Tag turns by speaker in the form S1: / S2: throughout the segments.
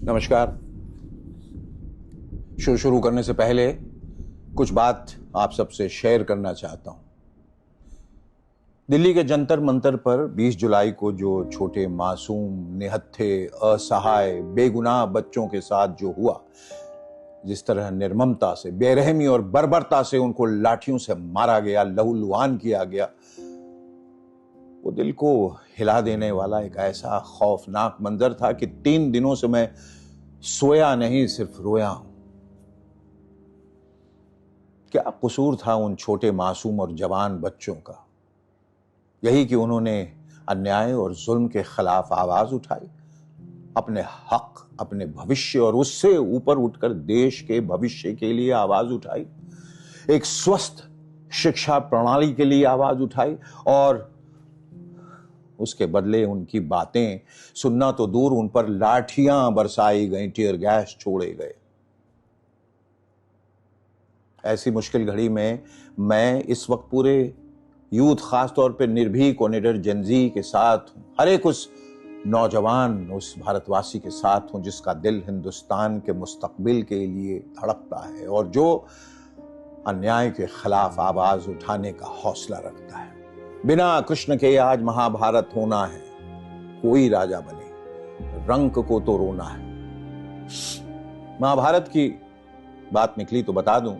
S1: नमस्कार। शो शुरू करने से पहले कुछ बात आप सबसे शेयर करना चाहता हूं। दिल्ली के जंतर मंतर पर 20 जुलाई को जो छोटे मासूम, निहत्थे, असहाय, बेगुनाह बच्चों के साथ जो हुआ, जिस तरह निर्ममता से, बेरहमी और बर्बरता से उनको लाठियों से मारा गया, लहूलुहान किया गया, वो दिल को हिला देने वाला एक ऐसा खौफनाक मंजर था कि 3 दिनों से मैं सोया नहीं, सिर्फ रोया हूं। क्या कसूर था उन छोटे मासूम और जवान बच्चों का? यही कि उन्होंने अन्याय और जुल्म के खिलाफ आवाज उठाई, अपने हक, अपने भविष्य और उससे ऊपर उठकर देश के भविष्य के लिए आवाज उठाई, एक स्वस्थ शिक्षा प्रणाली के लिए आवाज उठाई, और उसके बदले उनकी बातें सुनना तो दूर, उन पर लाठियां बरसाई गई, टीयर गैस छोड़े गए। ऐसी मुश्किल घड़ी में मैं इस वक्त पूरे यूथ, खासतौर पे निर्भीक और निडर जनजी के साथ हूं, हर एक उस नौजवान, उस भारतवासी के साथ हूं जिसका दिल हिंदुस्तान के मुस्तकबिल के लिए धड़कता है और जो अन्याय के खिलाफ आवाज उठाने का हौसला रखता है। बिना कृष्ण के आज महाभारत होना है, कोई राजा बने, रंक को तो रोना है। महाभारत की बात निकली तो बता दूं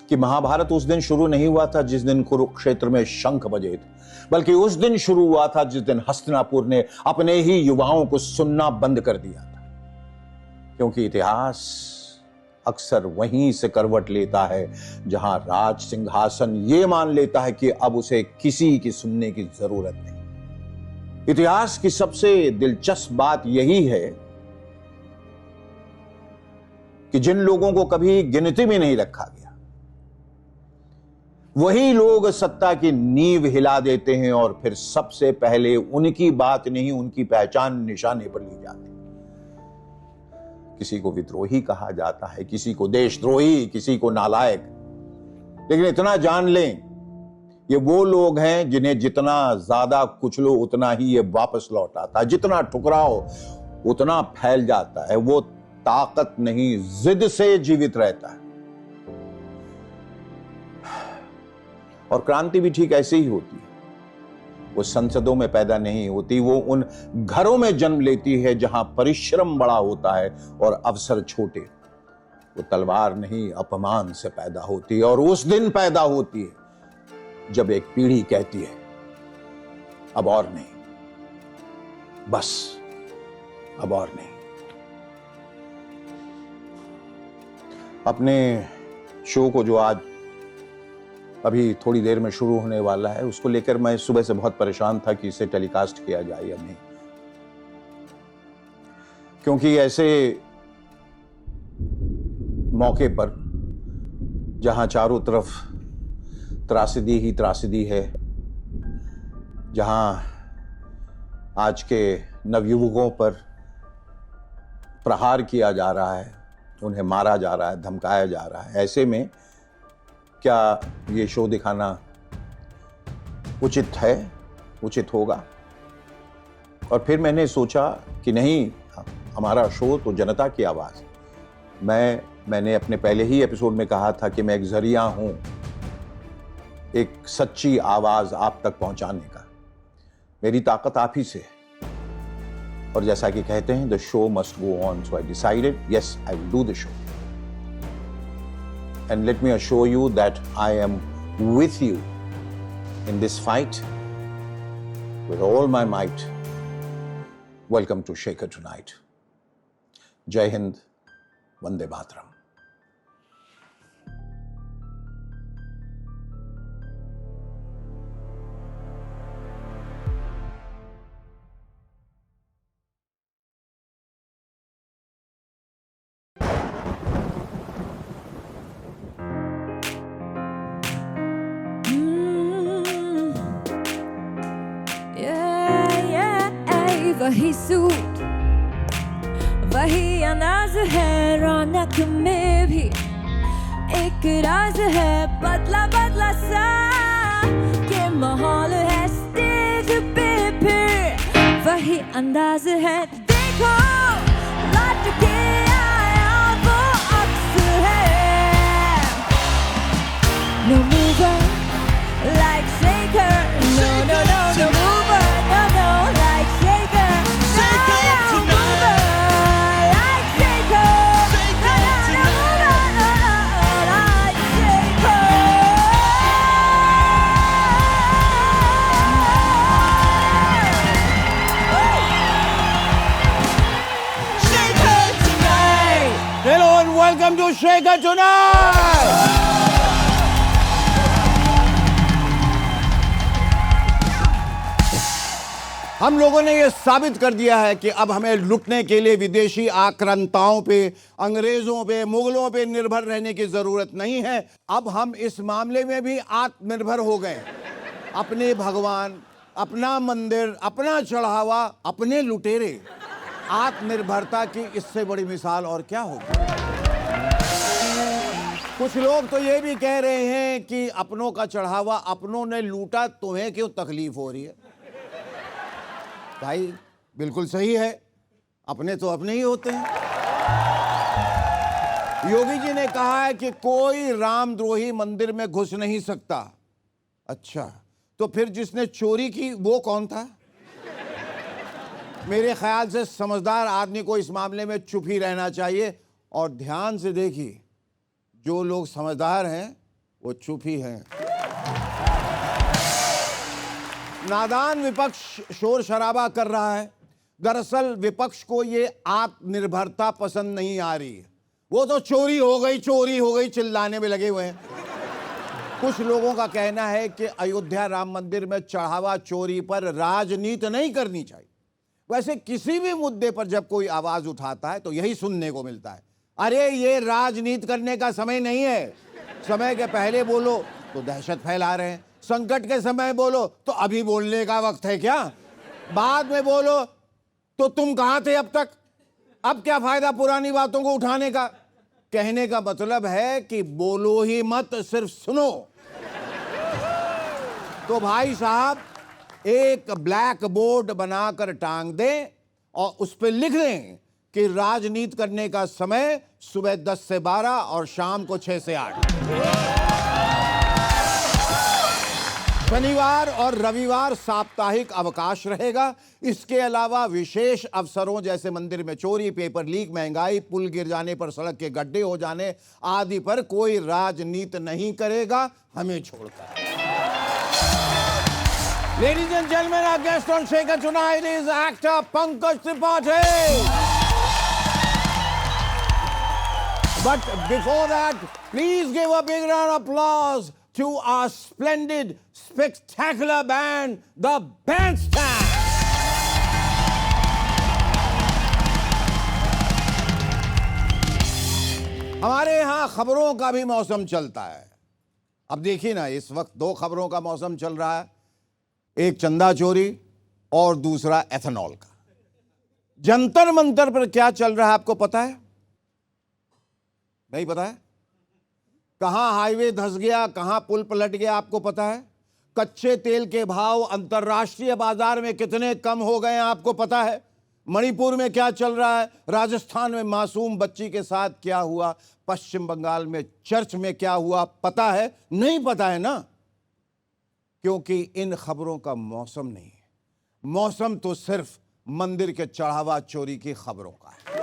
S1: कि महाभारत उस दिन शुरू नहीं हुआ था जिस दिन कुरुक्षेत्र में शंख बजे थे, बल्कि उस दिन शुरू हुआ था जिस दिन हस्तिनापुर ने अपने ही युवाओं को सुनना बंद कर दिया था। क्योंकि इतिहास अक्सर वहीं से करवट लेता है जहां राज सिंहासन ये मान लेता है कि अब उसे किसी की सुनने की जरूरत नहीं। इतिहास की सबसे दिलचस्प बात यही है कि जिन लोगों को कभी गिनती में नहीं रखा गया, वही लोग सत्ता की नींव हिला देते हैं और फिर सबसे पहले उनकी बात नहीं, उनकी पहचान निशाने पर ली जाती है। किसी को विद्रोही कहा जाता है, किसी को देशद्रोही, किसी को नालायक, लेकिन इतना जान लें, ये वो लोग हैं जिन्हें जितना ज्यादा कुचलो उतना ही ये वापस लौट आता है, जितना ठुकराओ उतना फैल जाता है। वो ताकत नहीं, जिद से जीवित रहता है। और क्रांति भी ठीक ऐसे ही होती है। वो संसदों में पैदा नहीं होती, वो उन घरों में जन्म लेती है जहां परिश्रम बड़ा होता है और अवसर छोटे। वो तलवार नहीं, अपमान से पैदा होती है, और उस दिन पैदा होती है जब एक पीढ़ी कहती है अब और नहीं, बस अब और नहीं। अपने शो को जो आज अभी थोड़ी देर में शुरू होने वाला है, उसको लेकर मैं सुबह से बहुत परेशान था कि इसे टेलीकास्ट किया जाए या नहीं, क्योंकि ऐसे मौके पर जहां चारों तरफ त्रासदी ही त्रासदी है, जहां आज के नवयुवकों पर प्रहार किया जा रहा है, उन्हें मारा जा रहा है, धमकाया जा रहा है, ऐसे में क्या ये शो दिखाना उचित है, उचित होगा? और फिर मैंने सोचा कि नहीं, हमारा शो तो जनता की आवाज है। मैंने अपने पहले ही एपिसोड में कहा था कि मैं एक जरिया हूं, एक सच्ची आवाज आप तक पहुंचाने का। मेरी ताकत आप ही से है, और जैसा कि कहते हैं, the show must go on, so I decided, yes, I will do the show. And let me assure you that I am with you in this fight with all my might. Welcome to Shaker Tonight. Jai Hind, Vande Mataram.
S2: वही suit, वही अंदाज है, रौनक में भी एक राज है, बदला बदला सा के माहौल है स्टेज पे, फिर वही अंदाज है, देखो
S1: वेलकम टू शेखर चुनाव। हम लोगों ने यह साबित कर दिया है कि अब हमें लुटने के लिए विदेशी आक्रांताओं पे, अंग्रेजों पे, मुगलों पे निर्भर रहने की जरूरत नहीं है। अब हम इस मामले में भी आत्मनिर्भर हो गए। अपने भगवान, अपना मंदिर, अपना चढ़ावा, अपने लुटेरे। आत्मनिर्भरता की इससे बड़ी मिसाल और क्या होगी। कुछ लोग तो ये भी कह रहे हैं कि अपनों का चढ़ावा अपनों ने लूटा, तुम्हें क्यों तकलीफ हो रही है। भाई बिल्कुल सही है, अपने तो अपने ही होते हैं। योगी जी ने कहा है कि कोई रामद्रोही मंदिर में घुस नहीं सकता। अच्छा, तो फिर जिसने चोरी की वो कौन था। मेरे ख्याल से समझदार आदमी को इस मामले में चुप ही रहना चाहिए। और ध्यान से देखिए, जो लोग समझदार हैं वो चुप ही हैं। नादान विपक्ष शोर शराबा कर रहा है। दरअसल विपक्ष को ये आत्मनिर्भरता पसंद नहीं आ रही है। वो तो चोरी हो गई चिल्लाने में लगे हुए हैं। कुछ लोगों का कहना है कि अयोध्या राम मंदिर में चढ़ावा चोरी पर राजनीति नहीं करनी चाहिए। वैसे किसी भी मुद्दे पर जब कोई आवाज उठाता है तो यही सुनने को मिलता है, अरे ये राजनीति करने का समय नहीं है। समय के पहले बोलो तो दहशत फैला रहे हैं, संकट के समय बोलो तो अभी बोलने का वक्त है क्या, बाद में बोलो तो तुम कहां थे अब तक, अब क्या फायदा पुरानी बातों को उठाने का। कहने का मतलब है कि बोलो ही मत, सिर्फ सुनो। तो भाई साहब, एक ब्लैक बोर्ड बनाकर टांग दें और उस पर लिख दें कि राजनीति करने का समय सुबह 10 से 12 और शाम को 6 से 8। शनिवार और रविवार साप्ताहिक अवकाश रहेगा। इसके अलावा विशेष अवसरों जैसे मंदिर में चोरी, पेपर लीक, महंगाई, पुल गिर जाने पर सड़क के गड्ढे हो जाने आदि पर कोई राजनीति नहीं करेगा, हमें छोड़कर। Ladies and gentlemen, our guest on Shekhar tonight is actor Pankaj Tripathi. But before that, please give a big round of applause to our splendid, spectacular band, the Bandstand. हमारे यहाँ खबरों का भी मौसम चलता है। अब देखिए ना, इस वक्त 2 खबरों का मौसम चल रहा है, एक चंदा चोरी और दूसरा एथेनॉल का। जंतर मंतर पर क्या चल रहा है आपको पता है? नहीं पता है? कहां हाईवे धंस गया, कहां पुल पलट गया, आपको पता है? कच्चे तेल के भाव अंतर्राष्ट्रीय बाजार में कितने कम हो गए हैं, आपको पता है? मणिपुर में क्या चल रहा है, राजस्थान में मासूम बच्ची के साथ क्या हुआ, पश्चिम बंगाल में चर्च में क्या हुआ, पता है? नहीं पता है ना, क्योंकि इन खबरों का मौसम नहीं है। मौसम तो सिर्फ मंदिर के चढ़ावा चोरी की खबरों का है।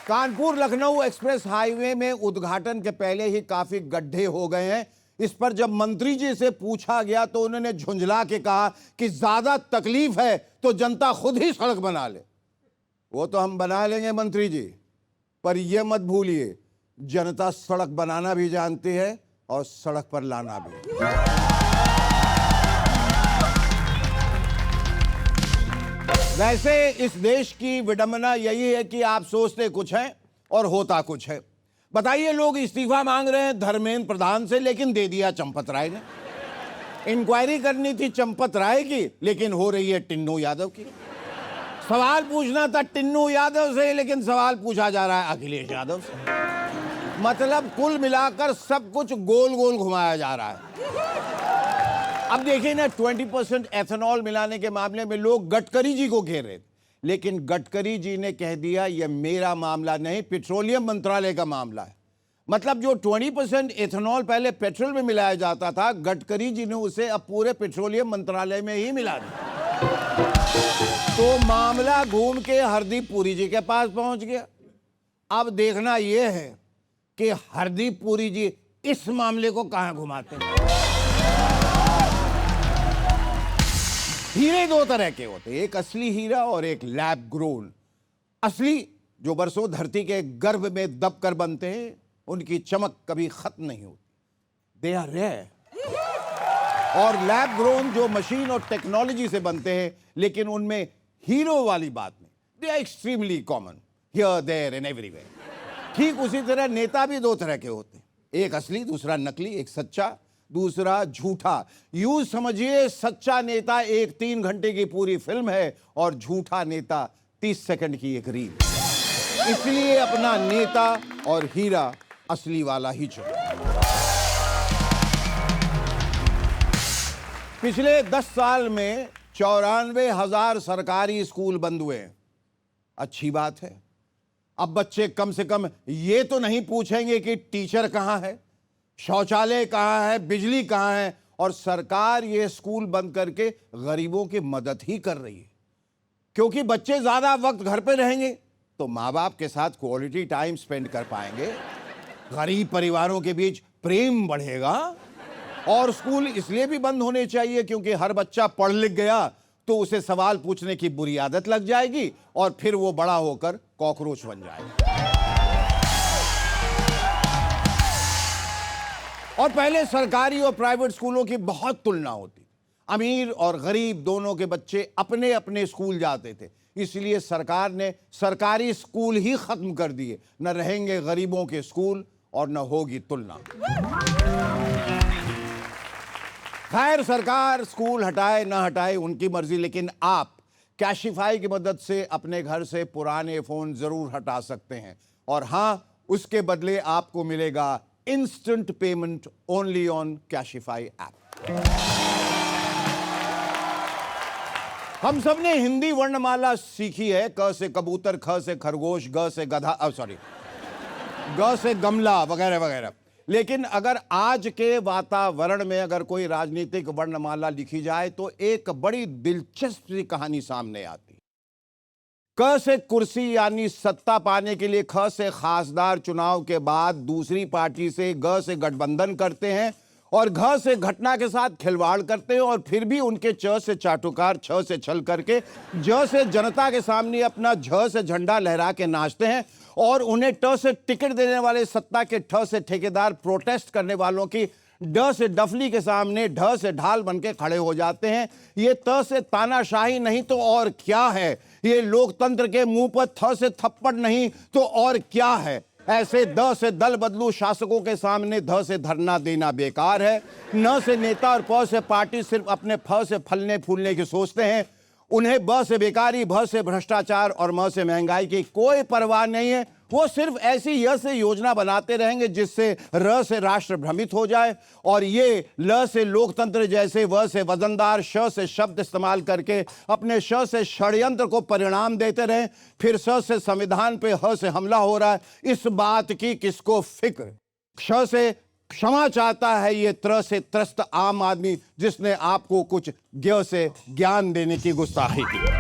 S1: कानपुर लखनऊ एक्सप्रेस हाईवे में उद्घाटन के पहले ही काफी गड्ढे हो गए हैं। इस पर जब मंत्री जी से पूछा गया तो उन्होंने झुंझला के कहा कि ज्यादा तकलीफ है तो जनता खुद ही सड़क बना ले। वो तो हम बना लेंगे मंत्री जी, पर यह मत भूलिए जनता सड़क बनाना भी जानती है और सड़क पर लाना भी। वैसे इस देश की विडंबना यही है कि आप सोचते कुछ हैं और होता कुछ है। बताइए, लोग इस्तीफा मांग रहे हैं धर्मेंद्र प्रधान से, लेकिन दे दिया चंपत राय ने। इंक्वायरी करनी थी चंपत राय की, लेकिन हो रही है टिन्नू यादव की। सवाल पूछना था टिन्नू यादव से, लेकिन सवाल पूछा जा रहा है अखिलेश यादव से। मतलब कुल मिलाकर सब कुछ गोल गोल घुमाया जा रहा है। अब देखिए ना, 20% एथेनॉल मिलाने के मामले में लोग गडकरी जी को घेर रहे थे, लेकिन गडकरी जी ने कह दिया यह मेरा मामला नहीं, पेट्रोलियम मंत्रालय का मामला है। मतलब जो 20% एथेनॉल पहले पेट्रोल में मिलाया जाता था, गडकरी जी ने उसे अब पूरे पेट्रोलियम मंत्रालय में ही मिला दिया। तो मामला घूम के हरदीप पुरी जी के पास पहुंच गया। अब देखना यह है कि हरदीप पुरी जी इस मामले को कहां घुमाते हैं। हीरे 2 तरह के होते हैं, एक असली हीरा और एक लैब ग्रोन। असली
S3: जो बरसों धरती के गर्भ में दब कर बनते हैं, उनकी चमक कभी खत्म नहीं होती। They are rare. और लैब ग्रोन जो मशीन और टेक्नोलॉजी से बनते हैं, लेकिन उनमें हीरो वाली बात नहीं। They are extremely common here, there and everywhere. ठीक उसी तरह नेता भी दो तरह के होते हैं, एक असली, दूसरा नकली, एक सच्चा, दूसरा झूठा। यूं समझिए सच्चा नेता एक 3 घंटे की पूरी फिल्म है और झूठा नेता 30 सेकंड की एक रील। इसलिए अपना नेता और हीरा असली वाला ही चुनो। पिछले 10 साल में 94,000 सरकारी स्कूल बंद हुए हैं। अच्छी बात है। अब बच्चे कम से कम ये तो नहीं पूछेंगे कि टीचर कहां है, शौचालय कहां है, बिजली कहां है। और सरकार ये स्कूल बंद करके गरीबों की मदद ही कर रही है, क्योंकि बच्चे ज्यादा वक्त घर पे रहेंगे तो माँ बाप के साथ क्वालिटी टाइम स्पेंड कर पाएंगे, गरीब परिवारों के बीच प्रेम बढ़ेगा। और स्कूल इसलिए भी बंद होने चाहिए क्योंकि हर बच्चा पढ़ लिख गया तो उसे सवाल पूछने की बुरी आदत लग जाएगी और फिर वो बड़ा होकर कॉकरोच बन जाएगा। और पहले सरकारी और प्राइवेट स्कूलों की बहुत तुलना होती, अमीर और गरीब दोनों के बच्चे अपने अपने स्कूल जाते थे। इसलिए सरकार ने सरकारी स्कूल ही खत्म कर दिए। न रहेंगे गरीबों के स्कूल और न होगी तुलना। खैर, सरकार स्कूल हटाए ना हटाए उनकी मर्जी, लेकिन आप कैशिफाई की मदद से अपने घर से पुराने फोन जरूर हटा सकते हैं। और हां, उसके बदले आपको मिलेगा instant payment only on Cashify app. हम सब ने हिंदी वर्णमाला सीखी है, क से कबूतर, ख से खरगोश, ग से गधा, ग से गमला वगैरह वगैरह। लेकिन अगर आज के वातावरण में अगर कोई राजनीतिक वर्णमाला लिखी जाए तो एक बड़ी दिलचस्प सी कहानी सामने आती है। क से कुर्सी यानी सत्ता पाने के लिए ख से खासदार चुनाव के बाद दूसरी पार्टी से ग से गठबंधन करते हैं और घ से घटना के साथ खिलवाड़ करते हैं और फिर भी उनके च से चाटुकार, छ से छल करके, ज से जनता के सामने अपना झ से झंडा लहरा के नाचते हैं। और उन्हें ट से टिकट देने वाले सत्ता के ठ से ठेकेदार प्रोटेस्ट करने वालों की ड से डफली के सामने ढ से ढाल बनके खड़े हो जाते हैं। ये त से तानाशाही नहीं तो और क्या है, ये लोकतंत्र के मुंह पर थ से थप्पड़ नहीं तो और क्या है। ऐसे द से दल बदलू शासकों के सामने ध से धरना देना बेकार है। न से नेता और प से पार्टी सिर्फ अपने फ से फलने फूलने की सोचते हैं। उन्हें ब से बेकारी, भ से भ्रष्टाचार और म से महंगाई की कोई परवाह नहीं है। वो सिर्फ ऐसी य से योजना बनाते रहेंगे जिससे र से राष्ट्र भ्रमित हो जाए और ये ल से लोकतंत्र जैसे व से वजनदार, श से शब्द इस्तेमाल करके अपने श से षड्यंत्र को परिणाम देते रहें। फिर स से संविधान पे ह से हमला हो रहा है, इस बात की किसको फिक्र। क्ष से क्षमा चाहता है ये त्र से त्रस्त आम आदमी जिसने आपको कुछ ज्ञ से ज्ञान देने की गुस्ताखी की।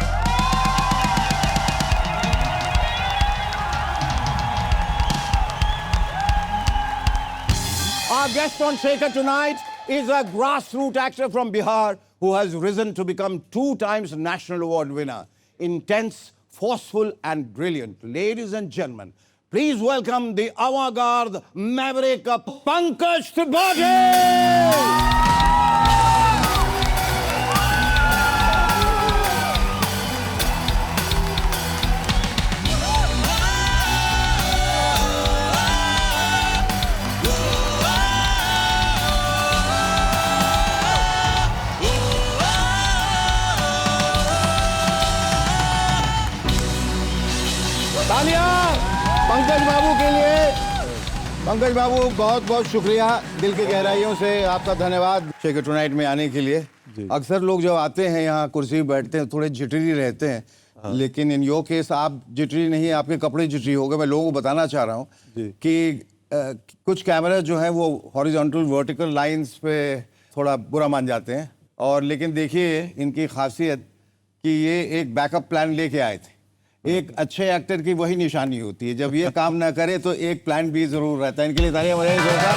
S3: Our guest on Shaker tonight is a grassroots actor from Bihar who has risen to become 2 times national award winner. Intense, forceful and brilliant. Ladies and gentlemen, please welcome the avant-garde maverick Pankaj Tripathi! Pankaj बाबू के लिए। पंकज बाबू, बहुत बहुत शुक्रिया, दिल की गहराइयों से आपका धन्यवाद शेकर टुनाइट में आने के लिए। अक्सर लोग जब आते हैं यहाँ कुर्सी पर बैठते हैं थोड़े जिटरी रहते हैं, लेकिन इन योर केस आप जिटरी नहीं, आपके कपड़े जिटरी हो गए। मैं लोगों को बताना चाह रहा हूँ कि कुछ कैमरा जो है वो हॉरिजॉन्टल वर्टिकल लाइंस पे थोड़ा बुरा मान जाते हैं, और लेकिन देखिए इनकी खासियत कि ये एक बैकअप प्लान लेके आए थे। एक अच्छे एक्टर की वही निशानी होती है, जब ये काम ना करे तो एक प्लान बी जरूर रहता है। इनके लिए तालियां बजाइए जोरदार।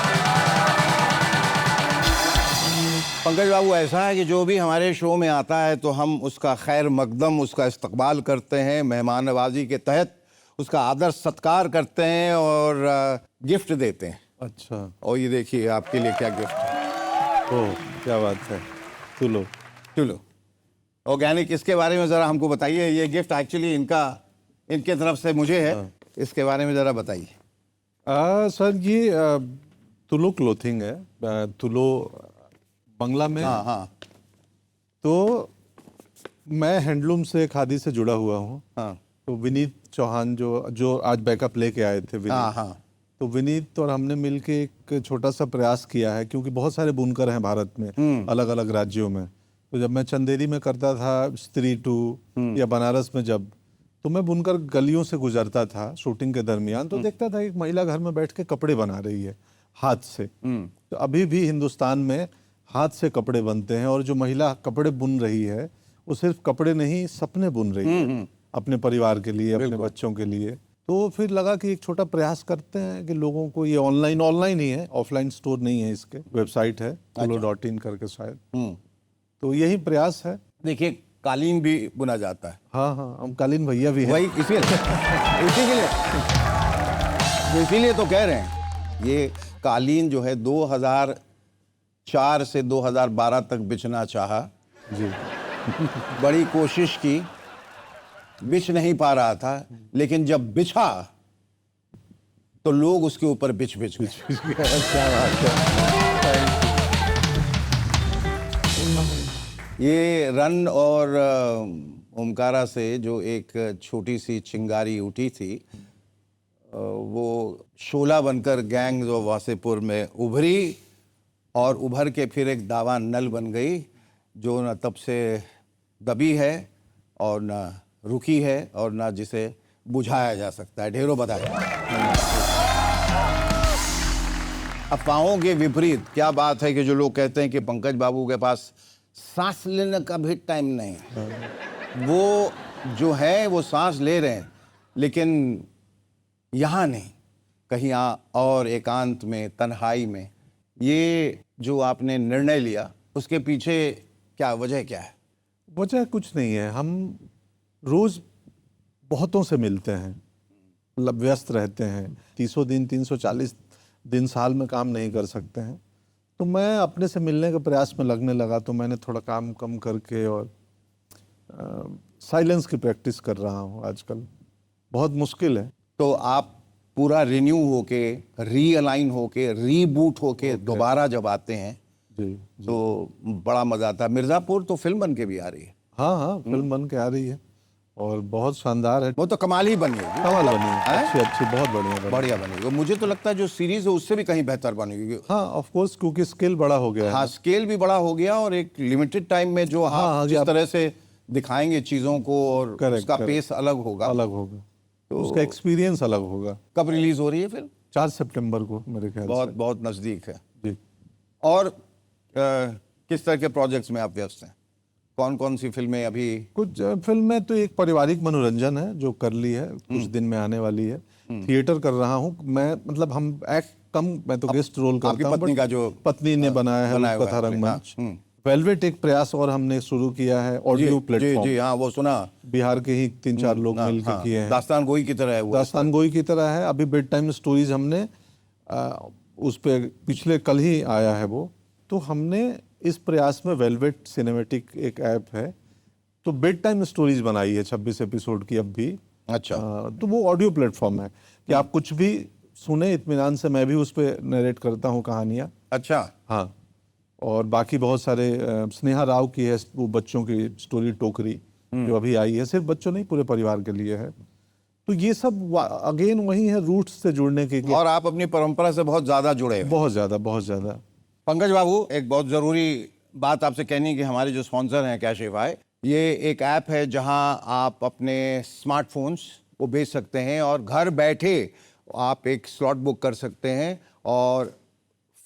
S3: पंकज बाबू, ऐसा है कि जो भी हमारे शो में आता है तो हम उसका खैर मकदम, उसका इस्तकबाल करते हैं मेहमान नवाजी के तहत, उसका आदर सत्कार करते हैं और गिफ्ट देते हैं।
S4: अच्छा,
S3: और ये देखिए आपके लिए क्या गिफ्ट है।
S4: ओह क्या बात है, तुलो।
S3: चलो ऑर्गेनिक, इसके बारे में ज़रा हमको बताइए। ये गिफ्ट एक्चुअली इनके तरफ से मुझे है, इसके बारे में ज़रा बताइए।
S4: सर ये तुलो क्लोथिंग है। तुलो बंगला में।
S3: हाँ हाँ
S4: तो मैं हैंडलूम से, खादी से जुड़ा हुआ हूँ।
S3: हाँ
S4: तो विनीत चौहान जो आज बैकअप लेके आए थे, विनीत।
S3: हाँ हाँ
S4: तो विनीत और हमने मिलके एक छोटा सा प्रयास किया है, क्योंकि बहुत सारे बुनकर हैं भारत में, अलग अलग राज्यों में। तो जब मैं चंदेरी में करता था स्त्री 2 या बनारस में जब, तो मैं बुनकर गलियों से गुजरता था शूटिंग के दरमियान, तो देखता था एक महिला घर में बैठ के कपड़े बना रही है हाथ से। तो अभी भी हिंदुस्तान में हाथ से कपड़े बनते हैं, और जो महिला कपड़े बुन रही है वो सिर्फ कपड़े नहीं, सपने बुन रही है अपने परिवार के लिए, अपने बच्चों के लिए। तो फिर लगा कि एक छोटा प्रयास करते हैं कि लोगों को ये ऑनलाइन ही है, ऑफलाइन स्टोर नहीं है, इसके वेबसाइट है tulo.in करके शायद। तो यही प्रयास है।
S3: देखिए कालीन भी बुना जाता है।
S4: हाँ हाँ, हम कालीन भैया भी हैं।
S3: वही इसीलिए तो कह रहे हैं, ये कालीन जो है 2004 से 2012 तक बिछना चाहा
S4: जी।
S3: बड़ी कोशिश की, बिछ नहीं पा रहा था, लेकिन जब बिछा तो लोग उसके ऊपर बिछ गए।
S4: क्या बात है।
S3: ये रन और ओमकारा से जो एक छोटी सी चिंगारी उठी थी, वो शोला बनकर गैंग जो वासेपुर में उभरी, और उभर के फिर एक दावा नल बन गई, जो न तब से दबी है और न रुकी है और न जिसे बुझाया जा सकता है। ढेरों बधाई। अफवाहों के विपरीत क्या बात है कि जो लोग कहते हैं कि पंकज बाबू के पास सांस लेने का भी टाइम नहीं है। वो जो है वो सांस ले रहे हैं, लेकिन यहाँ नहीं, कहीं और एकांत में, तन्हाई में। ये जो आपने निर्णय लिया, उसके पीछे क्या वजह क्या है?
S4: वजह कुछ नहीं है, हम रोज बहुतों से मिलते हैं, मतलब व्यस्त रहते हैं, 300 दिन 340 दिन साल में काम नहीं कर सकते हैं। तो मैं अपने से मिलने के प्रयास में लगने लगा, तो मैंने थोड़ा काम कम करके और साइलेंस की प्रैक्टिस कर रहा हूँ आजकल। बहुत मुश्किल है।
S3: तो आप पूरा रिन्यू होके, रीअलाइन होके, रीबूट होके दोबारा जब आते हैं
S4: जी।
S3: तो बड़ा मजा आता है। मिर्जापुर तो फिल्म बन के भी आ रही है।
S4: हाँ हाँ, फिल्म बन के आ रही है और बहुत शानदार है।
S3: वो तो कमाल ही बनी होगी।
S4: कमाल बनी है, अच्छी अच्छी, बहुत बढ़िया
S3: बढ़िया बनी होगी। मुझे तो लगता है जो सीरीज है उससे भी कहीं बेहतर बनी होगी।
S4: हाँ ऑफ कोर्स, क्योंकि स्केल बड़ा हो गया है।
S3: हाँ, स्केल भी बड़ा हो गया, और एक लिमिटेड टाइम में जो आप जिस तरह से दिखाएंगे चीजों को, और उसका पेस अलग होगा,
S4: तो उसका एक्सपीरियंस अलग होगा।
S3: कब रिलीज हो रही है फिल्म?
S4: 4 सितंबर को मेरे ख्याल
S3: बहुत
S4: से।
S3: बहुत नजदीक है
S4: जी।
S3: और किस तरह के प्रोजेक्ट्स में आप व्यस्त हैं? कौन कौन सी फिल्में अभी?
S4: कुछ फिल्में तो एक पारिवारिक मनोरंजन है जो कर ली है, कुछ दिन में आने वाली है। थिएटर कर रहा हूँ मैं, मतलब हम एक्ट कम, मैं तो गेस्ट रोल करता हूँ।
S3: पत्नी का जो
S4: पत्नी ने बनाया है कथा रंगमंच। वेलवेट एक प्रयास और हमने शुरू किया है, ऑडियो प्लेटफॉर्म।
S3: जी हाँ, वो सुना।
S4: बिहार के ही 3-4 लोग मिलकर किए हैं।
S3: दास्तान गोई की तरह है वो।
S4: दास्तान गोई की तरह है। अभी बेड टाइम स्टोरीज हमने उस पे पिछले कल ही आया है वो। तो हमने इस प्रयास में वेलवेट सिनेमेटिक एक ऐप है, तो बेड टाइम स्टोरीज बनाई है 26 एपिसोड की अब भी।
S3: अच्छा।
S4: तो वो ऑडियो प्लेटफॉर्म है कि आप कुछ भी सुने इत्मीनान से। मैं भी उस पर नरेट करता हूँ कहानियाँ।
S3: अच्छा।
S4: हाँ, और बाकी बहुत सारे स्नेहा राव की है वो बच्चों की स्टोरी टोकरी, जो अभी आई है, सिर्फ बच्चों नहीं पूरे परिवार के लिए है। तो ये सब अगेन वही है, रूट्स से जुड़ने के।
S3: और आप अपनी परंपरा से बहुत ज्यादा जुड़े हैं।
S4: बहुत ज्यादा।
S3: पंकज बाबू, एक बहुत ज़रूरी बात आपसे कहनी है कि हमारे जो स्पॉन्सर हैं कैशिफाई, ये एक ऐप है जहां आप अपने स्मार्टफोन्स को बेच सकते हैं, और घर बैठे आप एक स्लॉट बुक कर सकते हैं, और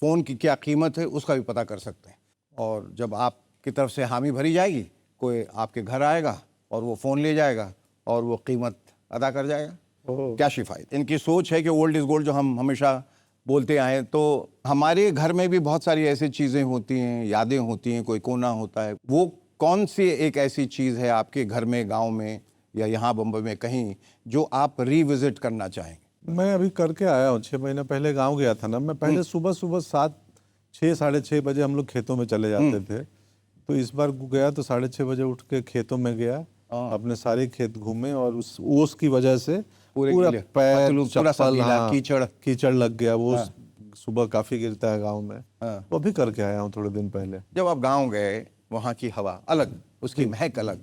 S3: फ़ोन की क्या कीमत है उसका भी पता कर सकते हैं। और जब आपकी तरफ से हामी भरी जाएगी, कोई आपके घर आएगा और वो फ़ोन ले जाएगा और वो कीमत अदा कर जाएगा। कैशिफाई, इनकी सोच है कि ओल्ड इज़ गोल्ड, जो हम हमेशा बोलते आए। तो हमारे घर में भी बहुत सारी ऐसी चीज़ें होती हैं, यादें होती हैं, कोई कोना होता है। वो कौन सी एक ऐसी चीज़ है आपके घर में, गांव में, या यहाँ बम्बई में कहीं जो आप रिविजिट करना चाहेंगे?
S4: मैं अभी करके आया हूँ, 6 महीने पहले गांव गया था ना मैं। पहले सुबह सुबह 6 साढ़े 6 बजे हम लोग खेतों में चले जाते थे। तो इस बार गया तो 6:30 बजे उठ के खेतों में गया, अपने सारे खेत घूमे और उस ओस की वजह से पूरा पैर चप्पल, हाँ, कीचड़ लग गया। वो सुबह काफी गिरता है गांव में। वो भी करके आया हूँ थोड़े दिन पहले।
S3: जब आप गांव गए, वहाँ की हवा अलग, उसकी महक अलग,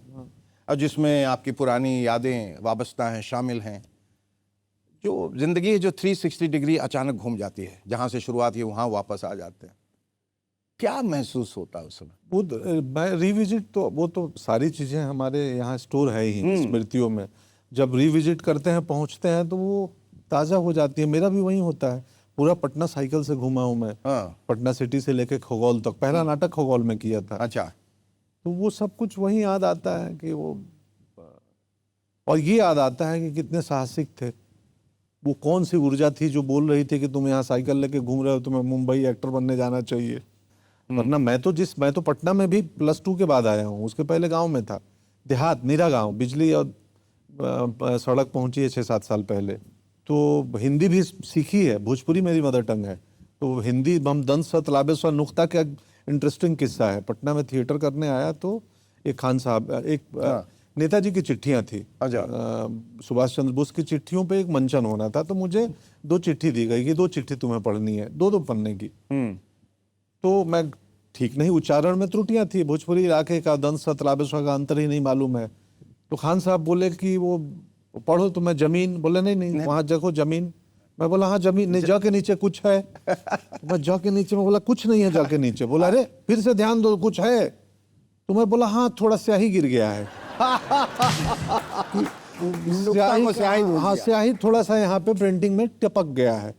S3: और जिसमें आपकी पुरानी यादें वाबस्ता हैं, शामिल हैं। जो जिंदगी है जो 360 डिग्री अचानक घूम जाती है, जहाँ से शुरुआत की वहाँ वापस आ जाते हैं, क्या महसूस होता है उस समय?
S4: वो मैं रिविजिट तो वो तो सारी चीजें हमारे यहाँ स्टोर है ही स्मृतियों में। जब रिविजिट करते हैं, पहुँचते हैं तो वो ताज़ा हो जाती है। मेरा भी वही होता है। पूरा पटना साइकिल से घूमा हूँ मैं। पटना सिटी से लेके खगोल तक। पहला नाटक खगोल में किया था।
S3: अच्छा।
S4: तो वो सब कुछ वही याद आता है कि वो, और ये याद आता है कि कितने साहसिक थे। वो कौन सी ऊर्जा थी जो बोल रही थी कि तुम यहाँ साइकिल लेके घूम रहे हो, तुम्हें मुंबई एक्टर बनने जाना चाहिए। वरना मैं तो पटना में भी +2 के बाद आया हूँ। उसके पहले गांव में था, देहात, नीरा गांव। बिजली और सड़क पहुंची है 6-7 साल पहले। तो हिंदी भी सीखी है, भोजपुरी मेरी मदर टंग है। तो हिंदी हम दंत सतलाबेश्वर नुक्ता का इंटरेस्टिंग किस्सा है। पटना में थिएटर करने आया तो एक खान साहब, एक नेताजी की चिट्ठियां थी, सुभाष चंद्र बोस की चिट्ठियों पे एक मंचन होना था। तो मुझे 2 चिट्ठी दी गई कि 2 चिट्ठी तुम्हें पढ़नी है, 2 पन्ने की। तो मैं ठीक नहीं, उच्चारण में त्रुटियां थी, भोजपुरी इलाके का दंत सतलाबेश्वर का अंतर ही नहीं मालूम है। तो खान साहब बोले कि वो पढ़ो। तो मैं जमीन, बोले नहीं वहां देखो जमीन। मैं बोला हाँ जमीन नहीं, ज के नीचे कुछ है। मैं ज के नीचे में बोला कुछ नहीं है ज के नीचे। बोला अरे फिर से ध्यान दो, कुछ है। तो मैं बोला हाँ थोड़ा स्याही गिर गया है। स्याही थोड़ा सा यहाँ पे प्रिंटिंग में टपक गया है।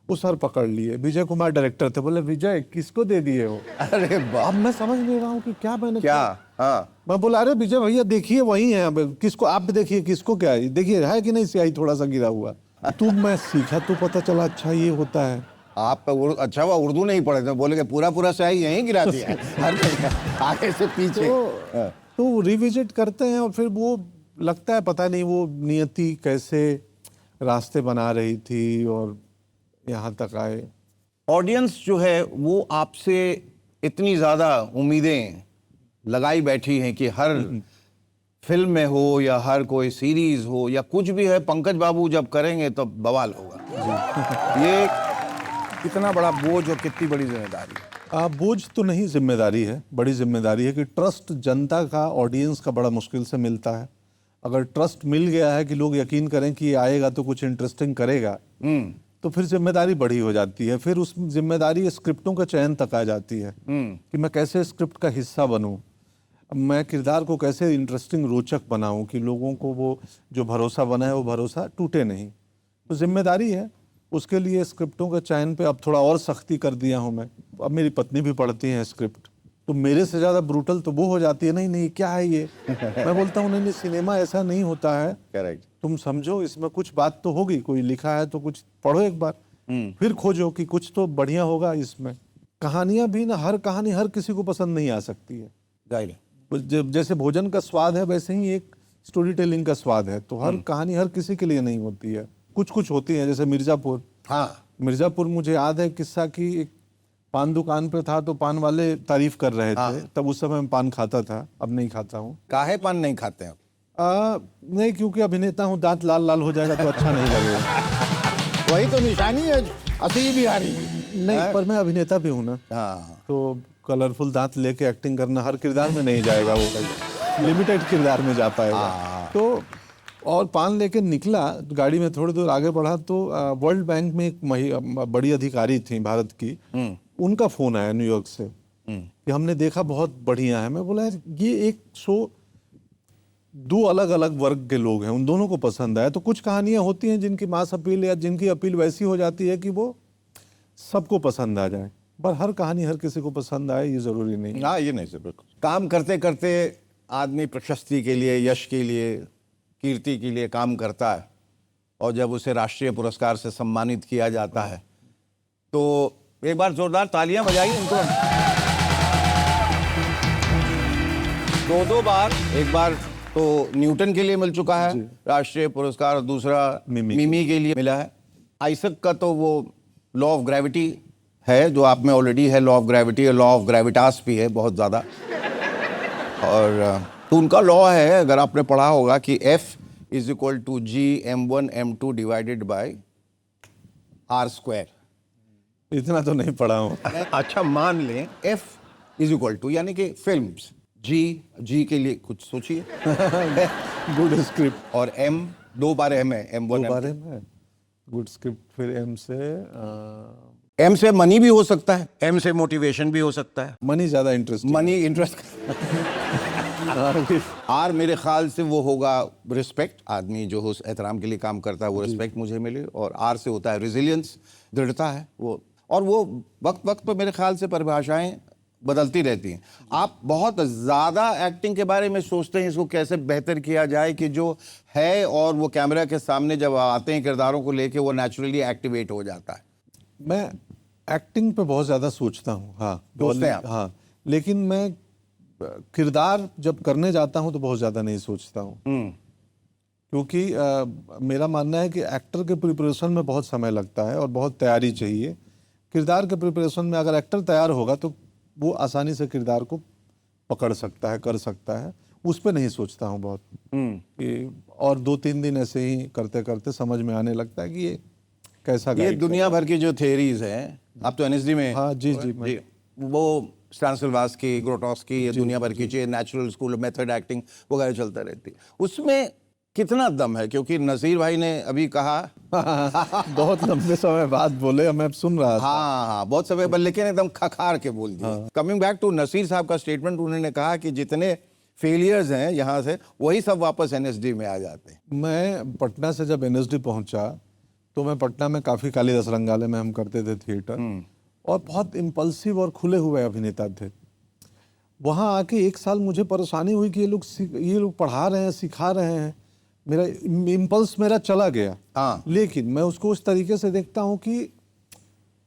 S4: वो सर पकड़ लिए। विजय कुमार डायरेक्टर थे। बोले विजय किसको दे दिए हो?
S3: अरे
S4: अब मैं समझ नहीं रहा हूँ कि क्या मैंने
S3: क्या। हाँ।
S4: मैं बोला अरे विजय भैया देखिए वही है, अब किसको आप भी देखिए, किसको क्या है, देखिए है कि नहीं स्याही थोड़ा सा गिरा हुआ। तो मैं सीखा तो पता चला अच्छा ये होता है।
S3: आप अच्छा हुआ उर्दू नहीं पढ़े थे, बोले कि पूरा स्याही यहीं गिरा दिया आगे से पीछे।
S4: तो रिविजिट करते हैं और फिर वो लगता है पता नहीं वो नियति कैसे रास्ते बना रही थी और यहाँ तक आए।
S3: ऑडियंस जो है वो आपसे इतनी ज़्यादा उम्मीदें लगाई बैठी हैं कि हर फिल्म में हो या हर कोई सीरीज हो या कुछ भी है, पंकज बाबू जब करेंगे तो बवाल होगा। ये कितना बड़ा बोझ और कितनी बड़ी जिम्मेदारी है।
S4: बोझ तो नहीं, जिम्मेदारी है, बड़ी जिम्मेदारी है कि ट्रस्ट जनता का, ऑडियंस का बड़ा मुश्किल से मिलता है। अगर ट्रस्ट मिल गया है कि लोग यकीन करें कि ये आएगा तो कुछ इंटरेस्टिंग करेगा, तो फिर जिम्मेदारी बड़ी हो जाती है। फिर उस जिम्मेदारी स्क्रिप्टों का चयन तक आ जाती है कि मैं कैसे स्क्रिप्ट का हिस्सा बनूं, मैं किरदार को कैसे इंटरेस्टिंग, रोचक बनाऊं कि लोगों को वो जो भरोसा बना है वो भरोसा टूटे नहीं। तो जिम्मेदारी है। उसके लिए स्क्रिप्टों के चयन पे अब थोड़ा और सख्ती कर दिया हूं मैं। अब मेरी पत्नी भी पढ़ती है स्क्रिप्ट, तो मेरे से ज़्यादा ब्रूटल तो वो हो जाती है। नहीं क्या है ये। मैं बोलता हूँ नहीं सिनेमा ऐसा नहीं होता है।
S3: करेक्ट।
S4: तुम समझो इसमें कुछ बात तो होगी, कोई लिखा है तो कुछ पढ़ो एक बार, फिर खोजो कि कुछ तो बढ़िया होगा इसमें। कहानियां भी ना, हर कहानी हर किसी को पसंद नहीं आ सकती है। जैसे भोजन का स्वाद है वैसे ही एक स्टोरी टेलिंग का स्वाद है। तो हर कहानी हर किसी के लिए नहीं होती है, कुछ होती है। जैसे मिर्जापुर। हाँ, मिर्जापुर मुझे याद है किस्सा कि एक पान दुकान पे था तो पान वाले तारीफ कर रहे थे। तब उस समय मैं पान खाता था, अब नहीं खाता हूँ।
S3: काहे पान नहीं खाते हैं?
S4: नहीं, क्योंकि अभिनेता हूँ, दांत लाल लाल हो जाएगा तो अच्छा नहीं लगेगा।
S3: वही तो निशानी है असली बिहारी।
S4: नहीं, पर मैं अभिनेता भी हूँ ना। तो कलरफुल दांत लेके एक्टिंग करना हर किरदार में नहीं जाएगा, वो लिमिटेड किरदार में जा पाएगा। तो और पान लेके निकला, गाड़ी में थोड़ी दूर आगे बढ़ा तो वर्ल्ड बैंक में एक बड़ी अधिकारी थी भारत की, उनका फोन आया न्यूयॉर्क से कि हमने देखा बहुत बढ़िया है। मैं बोला यार ये एक शो 2 अलग अलग वर्ग के लोग हैं, उन दोनों को पसंद आया। तो कुछ कहानियां होती हैं जिनकी मास अपील या जिनकी अपील वैसी हो जाती है कि वो सबको पसंद आ जाए, पर हर कहानी हर किसी को पसंद आए ये जरूरी नहीं।
S3: हाँ, ये नहीं सर, बिल्कुल। काम करते करते आदमी प्रशस्ति के लिए, यश के लिए, कीर्ति के लिए काम करता है, और जब उसे राष्ट्रीय पुरस्कार से सम्मानित किया जाता है तो एक बार जोरदार तालियां बजाइए इनको। 2 बार, एक बार तो न्यूटन के लिए मिल चुका है राष्ट्रीय पुरस्कार, और दूसरा मिमी के लिए मिला है। आइजक का तो वो लॉ ऑफ ग्रेविटी है जो आप में ऑलरेडी है, law of gravity, law of Gravitas भी है बहुत ज़्यादा। और तो उनका लॉ है, अगर आपने पढ़ा होगा, कि F is equal to G m1m2 divided by r²।
S4: इतना तो नहीं पढ़ा हूँ।
S3: अच्छा मान लें F इज इक्वल टू, यानी कि फिल्म्स, G के लिए कुछ सोचिए
S4: गुड स्क्रिप्ट।
S3: और M, 2 बार M है, M1
S4: बारे में गुड स्क्रिप्ट, फिर एम से
S3: M से मनी भी हो सकता है, M से मोटिवेशन भी हो सकता है।
S4: मनी ज्यादा इंटरेस्टिंग।
S3: मनी इंटरेस्ट R मेरे ख्याल से वो होगा रिस्पेक्ट, आदमी जो उस एहतराम के लिए काम करता है वो रिस्पेक्ट मुझे मिले। और R से होता है रेजिलियंस, दृढ़ता है वो। और वो वक्त वक्त पर मेरे ख्याल से परिभाषाएं बदलती रहती हैं। आप बहुत ज़्यादा एक्टिंग के बारे में सोचते हैं, इसको कैसे बेहतर किया जाए कि जो है और वो कैमरा के सामने जब आते हैं किरदारों को लेके वो नेचुरली एक्टिवेट हो जाता है।
S4: मैं एक्टिंग पे बहुत ज़्यादा सोचता हूँ, हाँ
S3: सोचते हैं आप?
S4: हाँ, लेकिन मैं किरदार जब करने जाता हूँ तो बहुत ज़्यादा नहीं सोचता हूँ, क्योंकि मेरा मानना है कि एक्टर के प्रिपरेशन में बहुत समय लगता है और बहुत तैयारी चाहिए। किरदार के प्रिपरेशन में अगर एक्टर तैयार होगा तो वो आसानी से किरदार को पकड़ सकता है, कर सकता है। उस पर नहीं सोचता हूँ बहुत कि, और 2-3 दिन ऐसे ही करते करते समझ में आने लगता है कि ये कैसा
S3: ये दुनिया भर की जो थियरीज हैं, आप तो NSD में,
S4: हाँ जी
S3: वो स्टानिस्लावस्की, ग्रोटोस्की, ये दुनिया भर की चीज़, नेचुरल स्कूल, मेथड एक्टिंग वगैरह चलता रहती है। उसमें कितना दम है? क्योंकि नसीर भाई ने अभी कहा
S4: बहुत लंबे समय बाद बोले, मैं सुन रहा था।
S3: हाँ, बहुत समय पर, लेकिन एकदम खखार के बोल दिया। कमिंग बैक टू नसीर साहब का स्टेटमेंट, उन्होंने कहा कि जितने फेलियर्स हैं यहाँ से, वही सब वापस NSD में आ जाते हैं।
S4: मैं पटना से जब NSD पहुंचा तो मैं पटना में काफ़ी, कालिदास रंगालय में हम करते थे थिएटर, और बहुत इम्पल्सिव और खुले हुए अभिनेता थे। वहाँ आके 1 साल मुझे परेशानी हुई कि ये लोग पढ़ा रहे हैं, सिखा रहे हैं, मेरा इम्पल्स मेरा चला गया।
S3: हाँ।
S4: लेकिन मैं उसको उस तरीके से देखता हूँ कि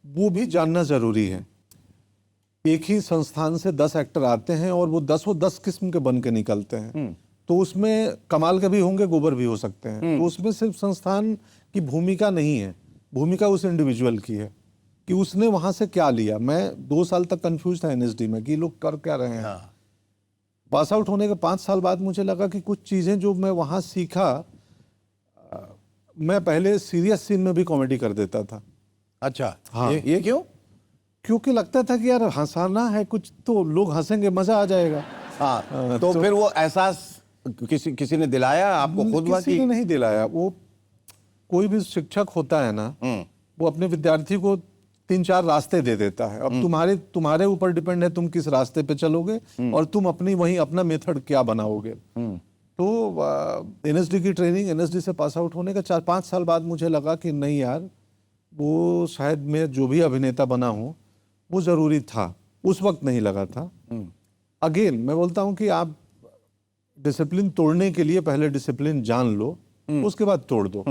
S4: वो भी जानना ज़रूरी है। एक ही संस्थान से 10 एक्टर आते हैं और वो 10 किस्म के बन के निकलते हैं, तो उसमें कमाल के भी होंगे, गोबर भी हो सकते हैं। तो उसमें सिर्फ संस्थान की भूमिका नहीं है, भूमिका उस इंडिविजुअल की है कि उसने वहाँ से क्या लिया। मैं 2 साल तक कंफ्यूज था NSD में कि लोग कर क्या रहे हैं। पास आउट होने के 5 साल बाद मुझे लगा कि कुछ चीज़ें जो मैं वहाँ सीखा, मैं पहले सीरियस सीन में भी कॉमेडी कर देता था।
S3: अच्छा,
S4: हाँ।
S3: ये क्यों?
S4: क्योंकि लगता था कि यार हंसाना है कुछ तो लोग हंसेंगे, मजा आ जाएगा।
S3: हाँ, तो फिर वो एहसास किसी ने दिलाया आपको? खुद
S4: किसी ने नहीं दिलाया। वो कोई भी शिक्षक होता है ना, वो अपने विद्यार्थी को 3-4 रास्ते दे देता है। अब तुम्हारे ऊपर डिपेंड है तुम किस रास्ते पे चलोगे और तुम अपना मेथड क्या बनाओगे। तो NSD की ट्रेनिंग, NSD से पास आउट होने का 4-5 साल बाद मुझे लगा कि नहीं यार, वो शायद मैं जो भी अभिनेता बना हूँ वो ज़रूरी था। उस वक्त नहीं लगा था। अगेन मैं बोलता हूँ कि आप डिसिप्लिन तोड़ने के लिए पहले डिसिप्लिन जान लो, उसके बाद तोड़ दो,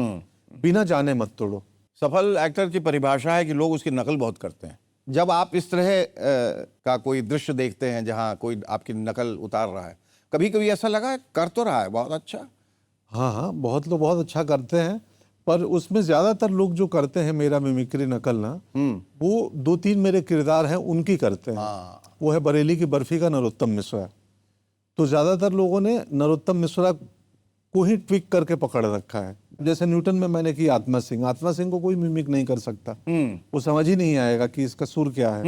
S4: बिना जाने मत तोड़ो।
S3: सफल एक्टर की परिभाषा है कि लोग उसकी नकल बहुत करते हैं। जब आप इस तरह का कोई दृश्य देखते हैं जहां कोई आपकी नकल उतार रहा है, कभी कभी ऐसा लगा है कर तो रहा है बहुत अच्छा?
S4: हाँ, बहुत लोग बहुत अच्छा करते हैं, पर उसमें ज़्यादातर लोग जो करते हैं मेरा मिमिक्री नकल ना, वो 2-3 मेरे किरदार हैं उनकी करते हैं। वो है बरेली की बर्फी का नरोत्तम मिश्रा। तो ज़्यादातर लोगों ने नरोत्तम मिश्रा को ही ट्विक करके पकड़ रखा है। जैसे न्यूटन में मैंने की आत्मा सिंह को कोई मिमिक नहीं कर सकता, वो समझ ही नहीं आएगा कि इसका सुर क्या है।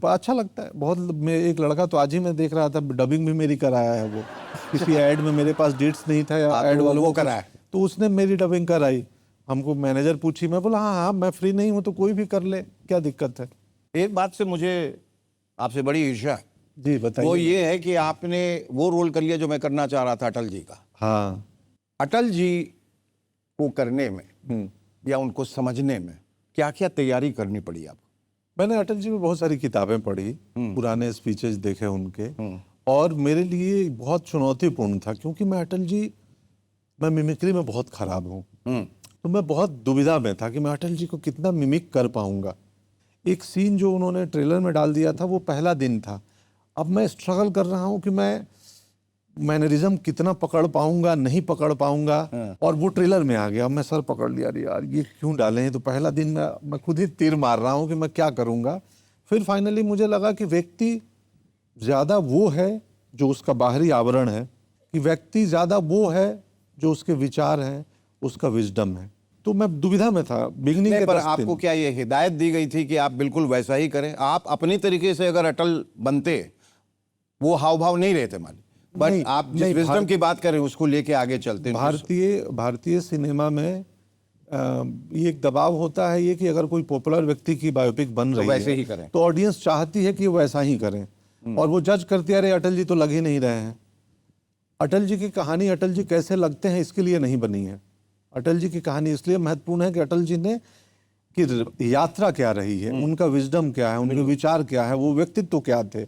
S4: पर अच्छा लगता है बहुत। एक लड़का तो आज ही मैं देख रहा था, डबिंग भी मेरी कराया है वो। किसी ऐड में मेरे पास डेट्स नहीं था या ऐड वालों को कराया, तो उसने मेरी डबिंग कराई। हमको मैनेजर पूछी, मैं बोला हाँ मैं फ्री नहीं हूँ तो कोई भी कर ले, क्या दिक्कत है।
S3: एक बात से मुझे आपसे बड़ी ईर्ष्या
S4: जी बताइए।
S3: वो ये है कि आपने वो रोल कर लिया जो मैं करना चाह रहा था, अटल जी का।
S4: हाँ,
S3: अटल जी को करने में या उनको समझने में क्या क्या तैयारी करनी पड़ी आपको?
S4: मैंने अटल जी में बहुत सारी किताबें पढ़ी, पुराने स्पीचेस देखे उनके, और मेरे लिए बहुत चुनौतीपूर्ण था क्योंकि मैं मिमिक्री में बहुत खराब हूँ। तो मैं बहुत दुविधा में था कि मैं अटल जी को कितना मिमिक कर पाऊंगा। एक सीन जो उन्होंने ट्रेलर में डाल दिया था वो पहला दिन था। अब मैं स्ट्रगल कर रहा हूँ कि मैं मैनरिज्म कितना पकड़ पाऊंगा नहीं पकड़ पाऊंगा, और वो ट्रेलर में आ गया। मैं सर पकड़ लिया, अरे यार ये क्यों डाले हैं। तो पहला दिन मैं खुद ही तीर मार रहा हूँ कि मैं क्या करूंगा। फिर फाइनली मुझे लगा कि व्यक्ति ज़्यादा वो है जो उसका बाहरी आवरण है, कि व्यक्ति ज़्यादा वो है जो उसके विचार हैं, उसका विजडम है। तो मैं दुविधा में था बिगनिंग के
S3: पर
S4: 10 दिन।
S3: आपको क्या ये हिदायत दी गई थी कि आप बिल्कुल वैसा ही करें? आप अपनी तरीके से अगर अटल बनते, वो हाव भाव नहीं रहते मालिक, बट
S4: नहीं,
S3: आप जिस
S4: नहीं,
S3: विजडम की बात कर रहे हैं उसको लेके आगे चलते हैं।
S4: भारतीय सिनेमा में ये एक दबाव होता है ये कि अगर कोई पॉपुलर व्यक्ति की बायोपिक बन रही
S3: वैसे
S4: है
S3: ही करें।
S4: तो ऑडियंस चाहती है कि वो वैसा ही करें, और वो जज करती है अरे अटल जी तो लग ही नहीं रहे हैं। अटल जी की कहानी अटल जी कैसे लगते हैं इसके लिए नहीं बनी है। अटल जी की कहानी इसलिए महत्वपूर्ण है कि अटल जी ने की यात्रा क्या रही है, उनका विजडम क्या है, उनके विचार क्या है, वो व्यक्तित्व क्या थे।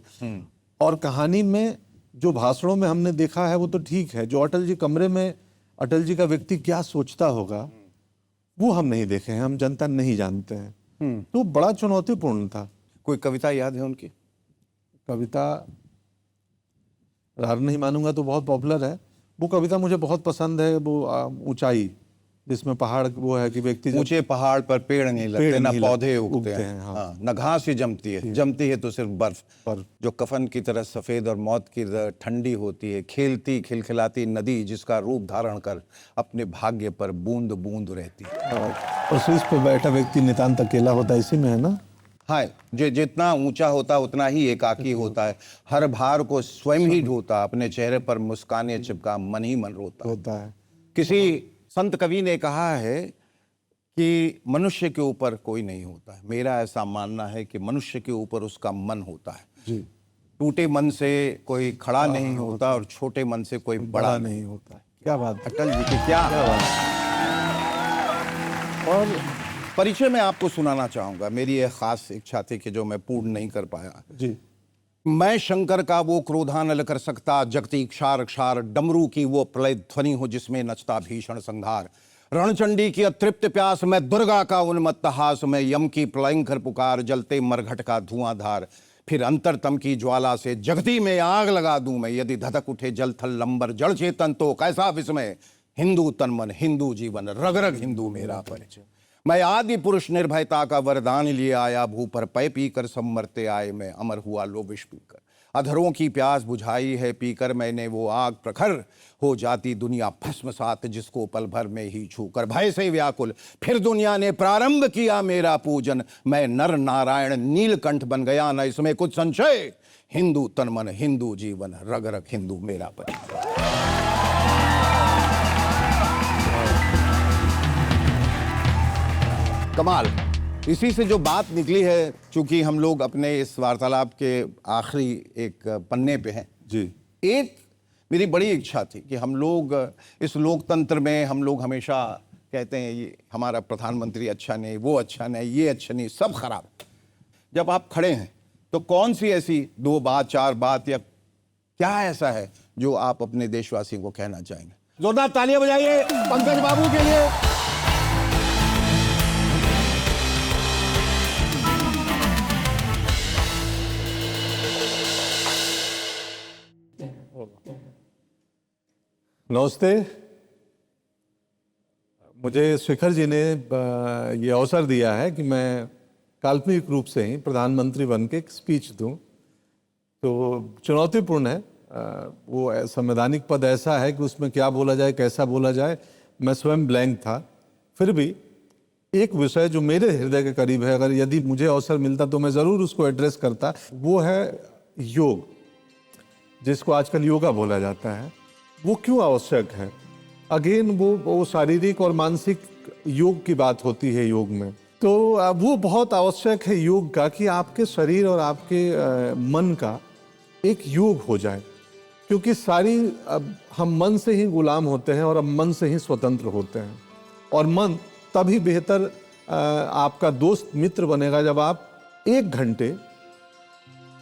S4: और कहानी में जो भाषणों में हमने देखा है वो तो ठीक है, जो अटल जी कमरे में अटल जी का व्यक्ति क्या सोचता होगा वो हम नहीं देखे हैं, हम जनता नहीं जानते हैं। तो बड़ा चुनौतीपूर्ण था।
S3: कोई कविता याद है उनकी?
S4: कविता हार नहीं मानूंगा तो बहुत पॉपुलर है, वो कविता मुझे बहुत पसंद है। वो ऊंचाई, जिसमें पहाड़ वो है कि व्यक्ति
S3: ऊंचे पहाड़ पर पेड़ नहीं लगते, ना
S4: नहीं
S3: पौधे
S4: उगते
S3: उगते हैं,
S4: हैं,
S3: हाँ, न घास ही जमती है तो सिर्फ बर्फ जो कफन की तरह सफेद और मौत की तरह ठंडी होती है। खेलती खिलखिलाती नदी जिसका रूप धारण कर अपने भाग्य पर बूंद बूंद रहती है।
S4: और शीर्ष पर बैठा व्यक्ति नितांत अकेला होता है, इसी में है ना।
S3: हाँ, जितना ऊंचा होता उतना ही एकाकी होता है, हर भार को स्वयं ही ढोता, अपने चेहरे पर मुस्काने चिपका मन ही मन रोता
S4: है।
S3: किसी संत कवि ने कहा है कि मनुष्य के ऊपर कोई नहीं होता है। मेरा ऐसा मानना है कि मनुष्य के ऊपर उसका मन होता है
S4: जी।
S3: टूटे मन से कोई खड़ा नहीं होता और छोटे मन से कोई बड़ा
S4: नहीं होता। क्या बात है।
S3: अटल जी की क्या
S4: बात है।
S3: और परिचय में आपको सुनाना चाहूंगा। मेरी एक खास इच्छा थी कि जो मैं पूर्ण नहीं कर पाया।
S4: जी।
S3: मैं शंकर का वो क्रोधानल कर सकता, जगती क्षार क्षार डमरू की वो प्रलय ध्वनि हो जिसमें नचता भीषण संहार। रणचंडी की अतृप्त प्यास, मैं दुर्गा का उन्मत्त हास, मैं यम की प्रलयंकर पुकार, जलते मरघट का धुआंधार। फिर अंतरतम की ज्वाला से जगती में आग लगा दूं मैं, यदि धधक उठे जल थल लंबर जड़ चेतन तो कैसा विस्मय। हिंदू तन मन हिंदू जीवन, रग रग हिंदू मेरा परिचय। मैं आदि पुरुष निर्भयता का वरदान लिए आया, भू पर पै पीकर सब मरते आए, मैं अमर हुआ लो विष पीकर। अधरों की प्यास बुझाई है पीकर मैंने वो आग, प्रखर हो जाती दुनिया भस्म सात जिसको पल भर में ही छूकर। भय से व्याकुल फिर दुनिया ने प्रारंभ किया मेरा पूजन, मैं नर नारायण नीलकंठ बन गया न इसमें कुछ संशय। हिंदू तन मन हिंदू जीवन, रग रग हिंदू मेरा परिचय। कमाल। इसी से जो बात निकली है, चूंकि हम लोग अपने इस वार्तालाप के आखिरी एक पन्ने पे हैं
S4: जी।
S3: एक मेरी बड़ी इच्छा थी कि हम लोग इस लोकतंत्र में हम लोग हमेशा कहते हैं ये हमारा प्रधानमंत्री अच्छा नहीं, वो अच्छा नहीं, ये अच्छा नहीं, सब खराब। जब आप खड़े हैं तो कौन सी ऐसी 2 बात 4 बात या क्या ऐसा है जो आप अपने देशवासियों को कहना चाहेंगे? जोरदार तालियां बजाइए पंकज बाबू के लिए।
S4: नमस्ते। मुझे शेखर जी ने ये अवसर दिया है कि मैं काल्पनिक रूप से ही प्रधानमंत्री बन के एक स्पीच दूं। तो चुनौतीपूर्ण है। वो संवैधानिक पद ऐसा है कि उसमें क्या बोला जाए, कैसा बोला जाए, मैं स्वयं ब्लैंक था। फिर भी एक विषय जो मेरे हृदय के करीब है, अगर यदि मुझे अवसर मिलता तो मैं ज़रूर उसको एड्रेस करता। वो है योग, जिसको आजकल योगा बोला जाता है। वो क्यों आवश्यक है? अगेन वो शारीरिक और मानसिक योग की बात होती है योग में। तो वो बहुत आवश्यक है योग का कि आपके शरीर और आपके मन का एक योग हो जाए, क्योंकि हम मन से ही गुलाम होते हैं और हम मन से ही स्वतंत्र होते हैं। और मन तभी बेहतर आपका दोस्त मित्र बनेगा जब आप 1 घंटे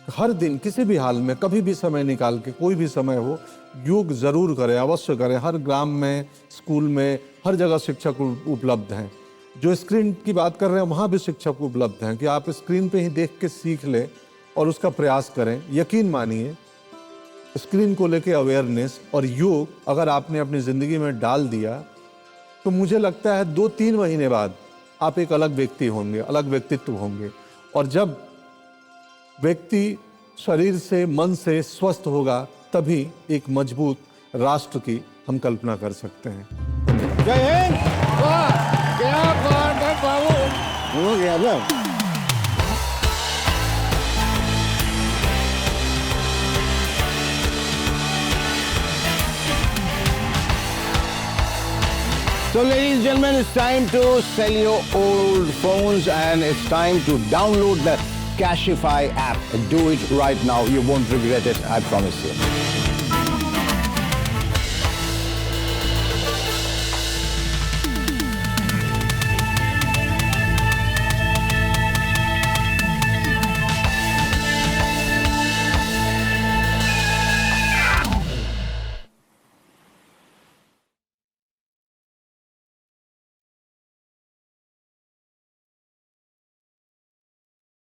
S4: हर दिन किसी भी हाल में कभी भी समय निकाल के, कोई भी समय हो, योग जरूर करें, अवश्य करें। हर ग्राम में, स्कूल में, हर जगह शिक्षक उपलब्ध हैं। जो स्क्रीन की बात कर रहे हैं वहाँ भी शिक्षक उपलब्ध हैं कि आप स्क्रीन पे ही देख के सीख लें और उसका प्रयास करें। यकीन मानिए स्क्रीन को लेके अवेयरनेस और योग अगर आपने अपनी ज़िंदगी में डाल दिया तो मुझे लगता है 2-3 महीने बाद आप एक अलग व्यक्ति होंगे, अलग व्यक्तित्व होंगे। और जब व्यक्ति शरीर से, मन से स्वस्थ होगा तभी एक मजबूत राष्ट्र की हम कल्पना कर सकते हैं।
S3: जय हिंद। वाह, क्या बात है बाबू, हो गया ना। So ladies and gentlemen, it's time to sell your old phones and it's time to download the Cashify app. Do it right now. You won't regret it, I promise you.